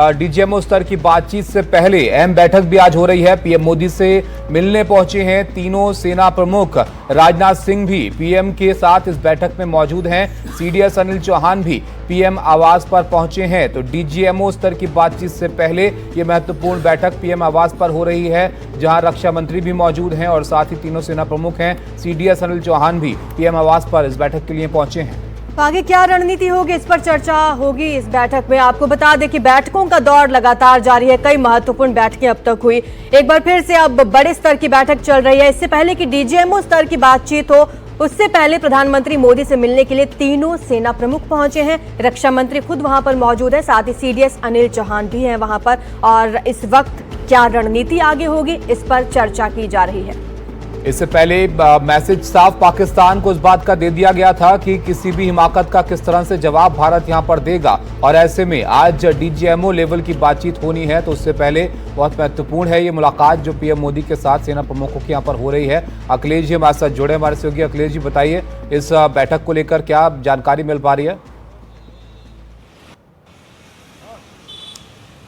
DGMO स्तर की बातचीत से पहले अहम बैठक भी आज हो रही है। पीएम मोदी से मिलने पहुंचे हैं तीनों सेना प्रमुख। राजनाथ सिंह भी पीएम के साथ इस बैठक में मौजूद हैं। सीडीएस अनिल चौहान भी पीएम आवास पर पहुंचे हैं। तो डीजीएमओ स्तर की बातचीत से पहले ये महत्वपूर्ण बैठक पीएम आवास पर हो रही है, जहां रक्षा मंत्री भी मौजूद हैं और साथ ही तीनों सेना प्रमुख हैं। सीडीएस अनिल चौहान भी पीएम आवास पर इस बैठक के लिए पहुंचे हैं। आगे क्या रणनीति होगी, इस पर चर्चा होगी इस बैठक में। आपको बता दें कि बैठकों का दौर लगातार जारी है। कई महत्वपूर्ण बैठकें अब तक हुई, एक बार फिर से अब बड़े स्तर की बैठक चल रही है। इससे पहले कि डीजीएमओ स्तर की बातचीत हो, उससे पहले प्रधानमंत्री मोदी से मिलने के लिए तीनों सेना प्रमुख पहुंचे हैं। रक्षा मंत्री खुद वहां पर मौजूद है, साथ ही सीडीएस अनिल चौहान भी हैं वहां पर। और इस वक्त क्या रणनीति आगे होगी, इस पर चर्चा की जा रही है। इससे पहले मैसेज साफ पाकिस्तान को इस बात का दे दिया गया था कि किसी भी हिमाकत का किस तरह से जवाब भारत यहां पर देगा। और ऐसे में आज डीजीएमओ लेवल की बातचीत होनी है, तो उससे पहले बहुत महत्वपूर्ण है ये मुलाकात जो पीएम मोदी के साथ सेना प्रमुखों की यहां पर हो रही है। अखिलेश जी हमारे साथ जुड़े, हमारे सहयोगी अखिलेश जी बताइए इस बैठक को लेकर क्या जानकारी मिल पा रही है।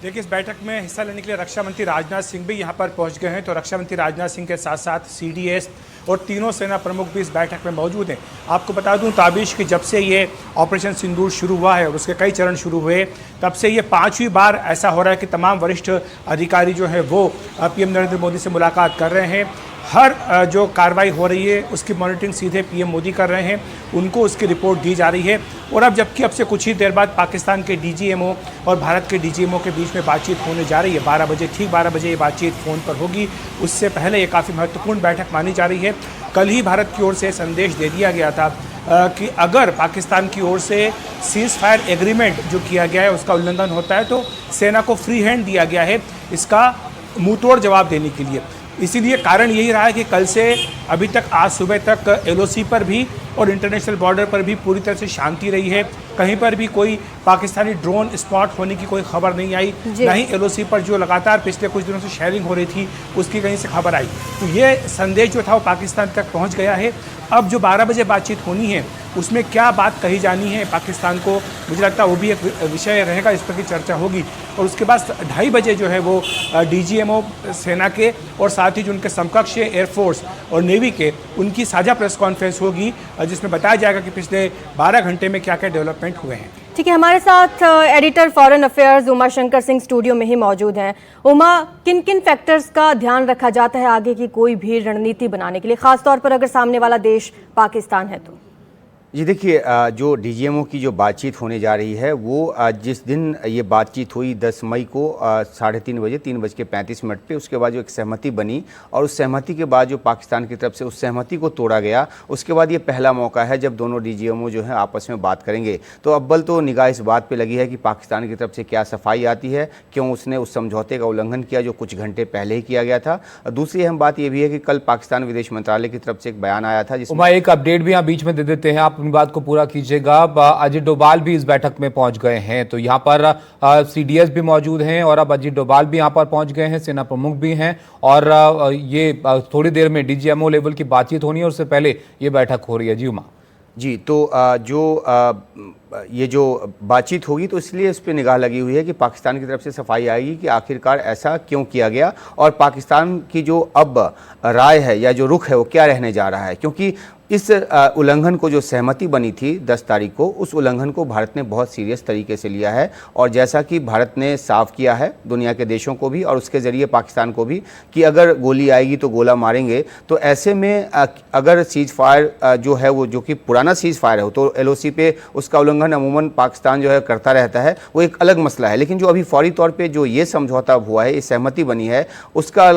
देखिए, इस बैठक में हिस्सा लेने के लिए रक्षा मंत्री राजनाथ सिंह भी यहां पर पहुंच गए हैं। तो रक्षा मंत्री राजनाथ सिंह के साथ साथ सीडीएस और तीनों सेना प्रमुख भी इस बैठक में मौजूद हैं। आपको बता दूं ताबिश कि जब से ये ऑपरेशन सिंदूर शुरू हुआ है और उसके कई चरण शुरू हुए, तब से ये 5वीं बार ऐसा हो रहा है कि तमाम वरिष्ठ अधिकारी जो है वो पीएम नरेंद्र मोदी से मुलाकात कर रहे हैं। हर जो कार्रवाई हो रही है उसकी मॉनिटरिंग सीधे पीएम मोदी कर रहे हैं, उनको उसकी रिपोर्ट दी जा रही है। और अब जबकि अब से कुछ ही देर बाद पाकिस्तान के डीजीएमओ और भारत के डीजीएमओ के बीच में बातचीत होने जा रही है। 12 बजे, ठीक 12 बजे ये बातचीत फ़ोन पर होगी। उससे पहले ये काफ़ी महत्वपूर्ण बैठक मानी जा रही है। कल ही भारत की ओर से संदेश दे दिया गया था कि अगर पाकिस्तान की ओर से सीज़ फायर एग्रीमेंट जो किया गया है उसका उल्लंघन होता है तो सेना को फ्री हैंड दिया गया है इसका मुंहतोड़ जवाब देने के लिए। इसीलिए कारण यही रहा है कि कल से अभी तक आज सुबह तक एलओसी पर भी और इंटरनेशनल बॉर्डर पर भी पूरी तरह से शांति रही है। कहीं पर भी कोई पाकिस्तानी ड्रोन स्पॉट होने की कोई खबर नहीं आई, ना ही एलओसी पर जो लगातार पिछले कुछ दिनों से शेयरिंग हो रही थी उसकी कहीं से खबर आई। तो ये संदेश जो था वो पाकिस्तान तक पहुंच गया है। अब जो 12 बजे बातचीत होनी है उसमें क्या बात कही जानी है पाकिस्तान को, मुझे लगता है वो भी एक विषय रहेगा, इस पर की चर्चा होगी। और उसके बाद 2:30 बजे जो है वो डीजीएमओ सेना के और साथ ही जो उनके समकक्ष एयरफोर्स और नेवी के उनकी साझा प्रेस कॉन्फ्रेंस होगी, जिसमें बताया जाएगा कि पिछले 12 घंटे में क्या क्या डेवलपमेंट हुए हैं। ठीक है, हमारे साथ editor foreign affairs Uma Shankar Singh studio में ही मौजूद हैं। उमा, किन किन फैक्टर्स का ध्यान रखा जाता है आगे की कोई भी रणनीति बनाने के लिए, खासतौर पर अगर सामने वाला देश पाकिस्तान है तो? जी देखिए, जो डीजीएमओ की जो बातचीत होने जा रही है वो जिस दिन ये बातचीत हुई 10 मई को 3:30 बजे 3:35 पे, उसके बाद जो एक सहमति बनी और उस सहमति के बाद जो पाकिस्तान की तरफ से उस सहमति को तोड़ा गया, उसके बाद ये पहला मौका है जब दोनों डीजीएमओ जो है आपस में बात करेंगे। तो अव्वल तो निगाह इस बात पे लगी है कि पाकिस्तान की तरफ से क्या सफाई आती है, क्यों उसने उस समझौते का उल्लंघन किया जो कुछ घंटे पहले ही किया गया था। दूसरी अहम बात ये भी है कि कल पाकिस्तान विदेश मंत्रालय की तरफ से एक बयान आया था जिसमें एक अपडेट भी यहाँ बीच में दे देते हैं, आप अपनी बात को पूरा कीजिएगा। अजीत डोभाल भी इस बैठक में पहुंच गए हैं, तो यहाँ पर सीडीएस भी मौजूद हैं और अब अजीत डोभाल भी यहाँ पर पहुंच गए हैं, सेना प्रमुख भी हैं। और ये थोड़ी देर में डीजीएमओ लेवल की बातचीत होनी है, उससे पहले ये बैठक हो रही है। जी उमा जी, तो ये जो बातचीत होगी तो इसलिए इस पर निगाह लगी हुई है कि पाकिस्तान की तरफ से सफाई आएगी कि आखिरकार ऐसा क्यों किया गया और पाकिस्तान की जो अब राय है या जो रुख है वो क्या रहने जा रहा है। क्योंकि इस उल्लंघन को जो सहमति बनी थी 10 तारीख को, उस उल्लंघन को भारत ने बहुत सीरियस तरीके से लिया है। और जैसा कि भारत ने साफ किया है दुनिया के देशों को भी और उसके ज़रिए पाकिस्तान को भी कि अगर गोली आएगी तो गोला मारेंगे। तो ऐसे में अगर सीज फायर जो है वो, जो कि पुराना सीज फायर है, तो एलओसी पे उसका उल्लंघन अमूमन पाकिस्तान जो है करता रहता है, वो एक अलग मसला है। लेकिन जो अभी फौरी तौर पर जो ये समझौता हुआ है, ये सहमति बनी है, उसका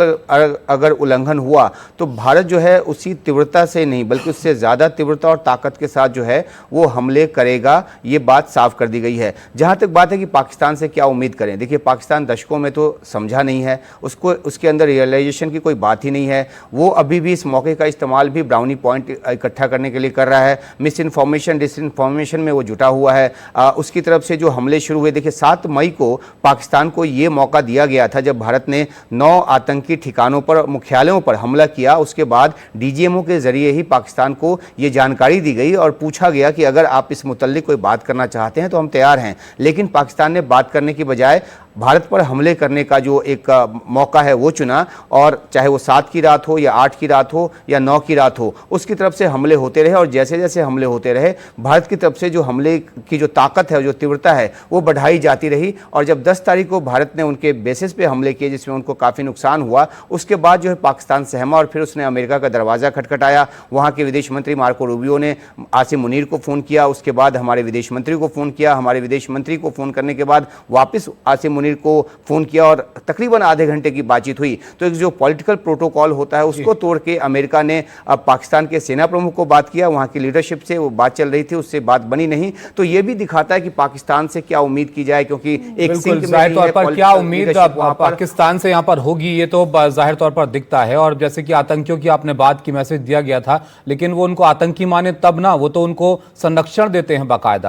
अगर उल्लंघन हुआ तो भारत जो है उसी तीव्रता से नहीं बल्कि से ज़्यादा तीव्रता और ताकत के साथ जो है वो हमले करेगा, ये बात साफ कर दी गई है। जहाँ तक बात है कि पाकिस्तान से क्या उम्मीद करें, देखिए पाकिस्तान दशकों में तो समझा नहीं है, उसको उसके अंदर रियलाइजेशन की कोई बात ही नहीं है। वो अभी भी इस मौके का इस्तेमाल भी ब्राउनी पॉइंट इकट्ठा करने के लिए कर रहा है, मिस इन्फॉर्मेशन डिसइन्फॉर्मेशन में वो जुटा हुआ है। उसकी तरफ से जो हमले शुरू हुए, देखिए 7 मई को पाकिस्तान को ये मौका दिया गया था जब भारत ने 9 आतंकी ठिकानों पर, मुख्यालयों पर हमला किया। उसके बाद डीजीएमओ के जरिए ही पाकिस्तान को ये जानकारी दी गई और पूछा गया कि अगर आप इस मुतल्लिक कोई बात करना चाहते हैं तो हम तैयार हैं। लेकिन पाकिस्तान ने बात करने की बजाय भारत पर हमले करने का जो एक मौका है वो चुना, और चाहे वो 7 की रात हो या 8 की रात हो या 9 की रात हो, उसकी तरफ से हमले होते रहे। और जैसे जैसे हमले होते रहे, भारत की तरफ से जो हमले की जो ताकत है, जो तीव्रता है, वो बढ़ाई जाती रही। और जब 10 तारीख को भारत ने उनके बेसिस पे हमले किए, जिसमें उनको काफ़ी नुकसान हुआ, उसके बाद जो है पाकिस्तान सहमा और फिर उसने अमेरिका का दरवाज़ा खटखटाया। वहाँ के विदेश मंत्री मार्को रूबियो ने आसिम मुनीर को फ़ोन किया, उसके बाद हमारे विदेश मंत्री को फ़ोन किया, हमारे विदेश मंत्री को फ़ोन करने के बाद वापस आसिम मुनीर को फ़ोन किया, और तकरीबन आधे घंटे की बातचीत हुई। तो एक जो पॉलिटिकल प्रोटोकॉल होता है उसको तोड़ के अमेरिका ने अब पाकिस्तान के सेना प्रमुख को बात किया, वहाँ की लीडरशिप से वो बात चल रही थी, उससे बात बनी नहीं। तो ये भी दिखाता है कि पाकिस्तान से क्या उम्मीद की जाए, क्योंकि एक बिल्कुल जाहिर तौर पर क्या उम्मीद पाकिस्तान से यहाँ पर होगी, ये तो जाहिर तौर पर दिखता है। और जैसे कि आतंकियों की आपने बात की, मैसेज दिया गया था, लेकिन वो उनको आतंकी माने तब ना, वो तो उनको संरक्षण देते हैं बाकायदा।